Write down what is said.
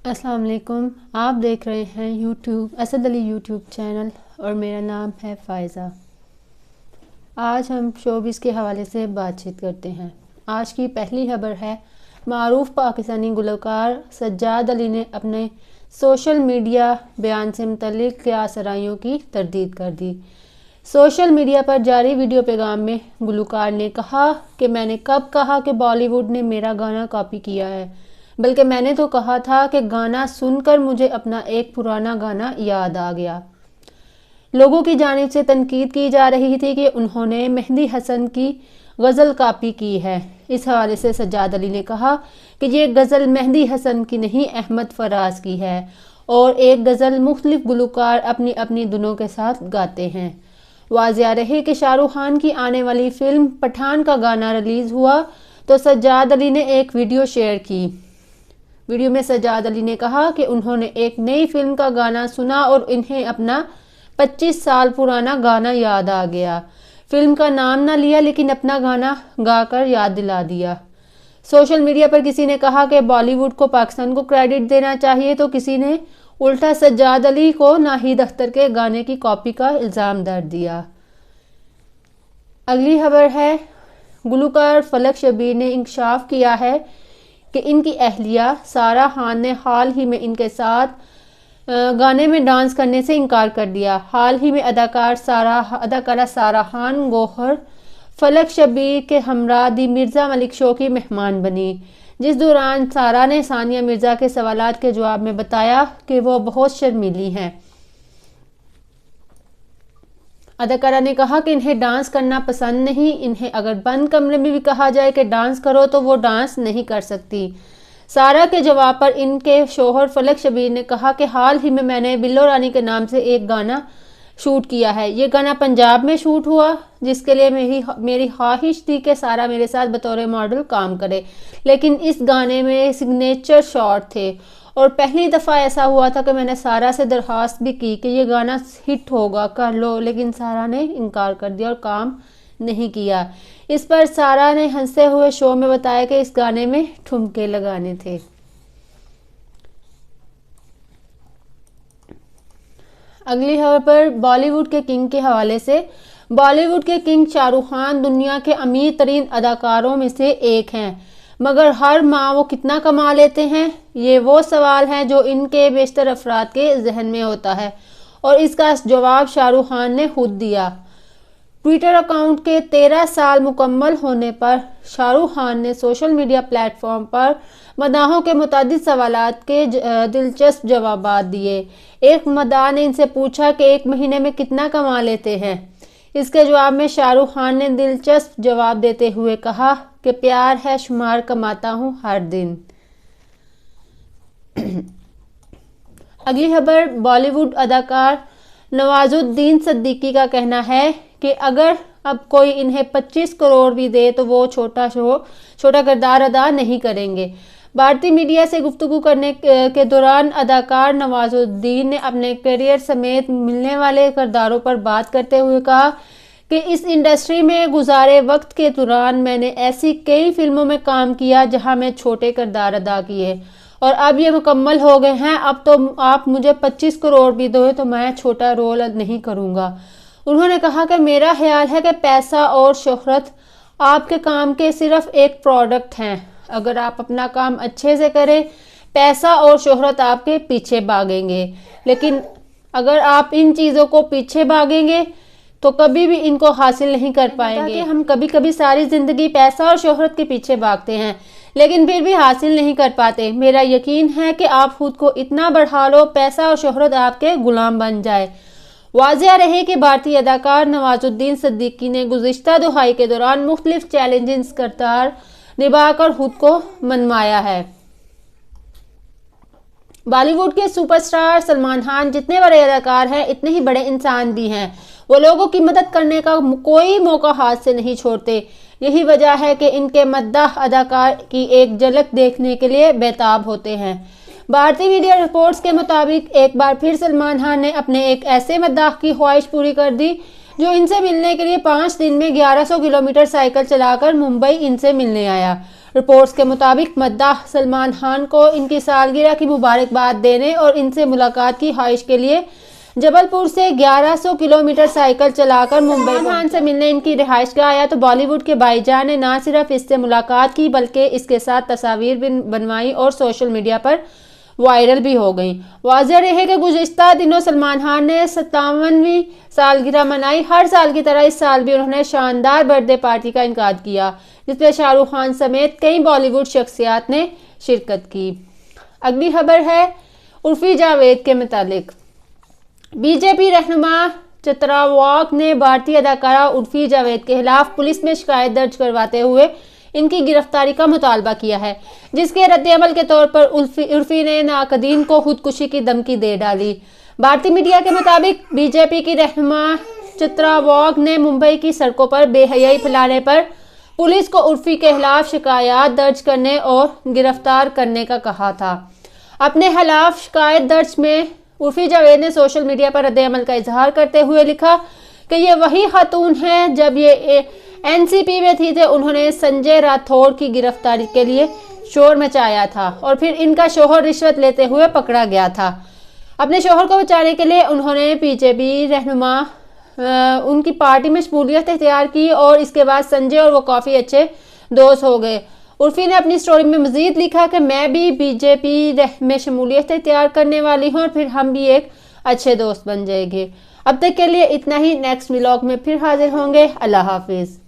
अस्सलाम वालेकुम। आप देख रहे हैं असद अली यूट्यूब चैनल और मेरा नाम है फ़ायज़ा। आज हम शोबिज़ के हवाले से बातचीत करते हैं। आज की पहली खबर है, मारूफ पाकिस्तानी गुलकार सज्जाद अली ने अपने सोशल मीडिया बयान से मुतल्लिक़ क़ियास आराइयों की तरदीद कर दी। सोशल मीडिया पर जारी वीडियो पैगाम में गुलकार ने कहा कि मैंने कब कहा कि बॉलीवुड ने मेरा गाना कॉपी किया है, बल्कि मैंने तो कहा था कि गाना सुनकर मुझे अपना एक पुराना गाना याद आ गया। लोगों की जानिब से तनकीद की जा रही थी कि उन्होंने मेहंदी हसन की गज़ल कॉपी की है। इस हवाले से सज्जाद अली ने कहा कि ये गज़ल मेहंदी हसन की नहीं, अहमद फराज की है और एक गज़ल मुख्तलिफ गुलकार अपनी अपनी धुनों के साथ गाते हैं। वाज़िया रहे कि शाहरुख खान की आने वाली फिल्म पठान का गाना रिलीज़ हुआ तो सज्जाद अली ने एक वीडियो शेयर की। वीडियो में सज्जाद अली ने कहा कि उन्होंने एक नई फिल्म का गाना सुना और इन्हें अपना 25 साल पुराना गाना याद आ गया। फिल्म का नाम ना लिया लेकिन अपना गाना गाकर याद दिला दिया। सोशल मीडिया पर किसी ने कहा कि बॉलीवुड को पाकिस्तान को क्रेडिट देना चाहिए तो किसी ने उल्टा सज्जाद अली को नाहिद अख्तर के गाने की कॉपी का इल्ज़ाम दर दिया। अगली खबर है, गुलकार फलक शबीर ने इंकशाफ किया है कि इनकी अहलिया सारा खान ने हाल ही में इनके साथ गाने में डांस करने से इनकार कर दिया। हाल ही में अदाकारा सारा खान गौहर फलक शबीर के हमरा दी मिर्ज़ा मलिक शो की मेहमान बनी, जिस दौरान सारा ने सानिया मिर्ज़ा के सवालात के जवाब में बताया कि वो बहुत शर्मीली हैं। अदाकारा ने कहा कि इन्हें डांस करना पसंद नहीं, इन्हें अगर बंद कमरे में भी कहा जाए कि डांस करो तो वो डांस नहीं कर सकती। सारा के जवाब पर इनके शोहर फलक शबीर ने कहा कि हाल ही में मैंने बिल्लो रानी के नाम से एक गाना शूट किया है। ये गाना पंजाब में शूट हुआ, जिसके लिए मेरी ख्वाहिश थी कि सारा मेरे साथ बतौर मॉडल काम करे, लेकिन इस गाने में सिग्नेचर शॉट थे और पहली दफ़ा ऐसा हुआ था कि मैंने सारा से दरख्वास्त भी की कि ये गाना हिट होगा, कर लो, लेकिन सारा ने इनकार कर दिया और काम नहीं किया। इस पर सारा ने हंसते हुए शो में बताया कि इस गाने में ठुमके लगाने थे। अगली खबर पर बॉलीवुड के किंग के हवाले से, बॉलीवुड के किंग शाहरुख खान दुनिया के अमीर तरीन अदाकारों में से एक हैं, मगर हर माह वो कितना कमा लेते हैं, ये वो सवाल है जो इनके बेशतर अफराद के जहन में होता है और इसका जवाब शाहरुख खान ने खुद दिया। ट्विटर अकाउंट के 13 साल मुकम्मल होने पर शाहरुख खान ने सोशल मीडिया प्लेटफॉर्म पर मदाहों के मुतादिद सवालात के दिलचस्प जवाबात दिए। एक मदाह ने इनसे पूछा कि एक महीने में कितना कमा लेते हैं। इसके जवाब में शाहरुख खान ने दिलचस्प जवाब देते हुए कहा कि प्यार है शुमार कमाता हूँ हर दिन। अगली खबर, बॉलीवुड अदाकार नवाजुद्दीन सिद्दीकी का कहना है कि अगर अब कोई इन्हें 25 करोड़ भी दे तो वो छोटा किरदार अदा नहीं करेंगे। भारतीय मीडिया से गुफ्तगू करने के दौरान अदाकार नवाजुद्दीन ने अपने करियर समेत मिलने वाले किरदारों पर बात करते हुए कहा कि इस इंडस्ट्री में गुजारे वक्त के दौरान मैंने ऐसी कई फिल्मों में काम किया जहां मैं छोटे किरदार अदा किए और अब ये मुकम्मल हो गए हैं। अब तो आप मुझे 25 करोड़ भी दो तो मैं छोटा रोल नहीं करूंगा। उन्होंने कहा कि मेरा ख्याल है कि पैसा और शोहरत आपके काम के सिर्फ एक प्रोडक्ट हैं। अगर आप अपना काम अच्छे से करें, पैसा और शोहरत आपके पीछे भागेंगे, लेकिन अगर आप इन चीज़ों को पीछे भागेंगे तो कभी भी इनको हासिल नहीं कर पाएंगे। हम कभी कभी सारी ज़िंदगी पैसा और शोहरत के पीछे भागते हैं लेकिन फिर भी हासिल नहीं कर पाते। मेरा यकीन है कि आप खुद को इतना बढ़ा लो, पैसा और शोहरत आपके गुलाम बन जाए। वाज़िया रहे कि भारतीय अदाकार नवाजुद्दीन सिद्दीकी ने गुज़िश्ता दुहाई के दौरान मुख्तलिफ चैलेंजिंग किरदार निभाकर खुद को मनवाया है। बॉलीवुड के सुपरस्टार सलमान खान जितने बड़े अदाकार हैं, इतने ही बड़े इंसान भी हैं। वो लोगों की मदद करने का कोई मौका हाथ से नहीं छोड़ते। यही वजह है कि इनके मद्दाह अदाकार की एक झलक देखने के लिए बेताब होते हैं। भारतीय मीडिया रिपोर्ट्स के मुताबिक एक बार फिर सलमान खान ने अपने एक ऐसे मद्दाह की ख्वाहिश पूरी कर दी जो इनसे मिलने के लिए 5 दिन में 1100 किलोमीटर साइकिल चलाकर मुंबई इनसे मिलने आया। رپورٹس کے مطابق مداح سلمان خان کو ان کی سالگرہ کی مبارکباد دینے اور ان سے ملاقات کی خواہش کے لیے جبل پور سے 1100 کلومیٹر سائیکل چلا کر ممبئی خان سے ملنے ان کی رہائش گاہ آیا تو بالی ووڈ کے بھائی جان نے نہ صرف اس سے ملاقات کی بلکہ اس کے ساتھ تصاویر بھی بنوائی اور سوشل میڈیا پر وائرل بھی ہو گئیں۔ واضح رہے کہ گزشتہ دنوں سلمان خان نے 57ویں سالگرہ منائی۔ ہر سال کی طرح اس سال بھی انہوں نے شاندار برتھ ڈے پارٹی کا انعقاد کیا جس میں شاہ رخ خان سمیت کئی بالی ووڈ شخصیات نے شرکت کی۔ اگلی خبر ہے عرفی جاوید کے متعلق۔ بی جے پی رہنما چترا واک نے بھارتی اداکارہ عرفی جاوید کے خلاف پولیس میں شکایت درج کرواتے ہوئے ان کی گرفتاری کا مطالبہ کیا ہے، جس کے رد عمل کے طور پر عرفی نے ناقدین کو خودکشی کی دھمکی دے ڈالی۔ بھارتی میڈیا کے مطابق بی جے پی کی رہنما چترا واک نے ممبئی کی سڑکوں پر بے حیائی پھیلانے پر پولیس کو عرفی کے خلاف شکایات درج کرنے اور گرفتار کرنے کا کہا تھا۔ اپنے خلاف شکایت درج میں عرفی جاوید نے سوشل میڈیا پر رد عمل کا اظہار کرتے ہوئے لکھا کہ یہ وہی خاتون ہیں جب یہ این سی پی میں تھی انہوں نے سنجے راتھوڑ کی گرفتاری کے لیے شور مچایا تھا اور پھر ان کا شوہر رشوت لیتے ہوئے پکڑا گیا تھا۔ اپنے شوہر کو بچانے کے لیے انہوں نے بی جے پی رہنما ان کی پارٹی میں شمولیت اختیار کی اور اس کے بعد سنجے اور وہ کافی اچھے دوست ہو گئے۔ عرفی نے اپنی سٹوری میں مزید لکھا کہ میں بھی بی جے پی میں شمولیت اختیار کرنے والی ہوں اور پھر ہم بھی ایک اچھے دوست بن جائیں گے۔ اب تک کے لیے اتنا ہی، نیکسٹ ولاگ میں پھر حاضر ہوں گے۔ اللہ حافظ۔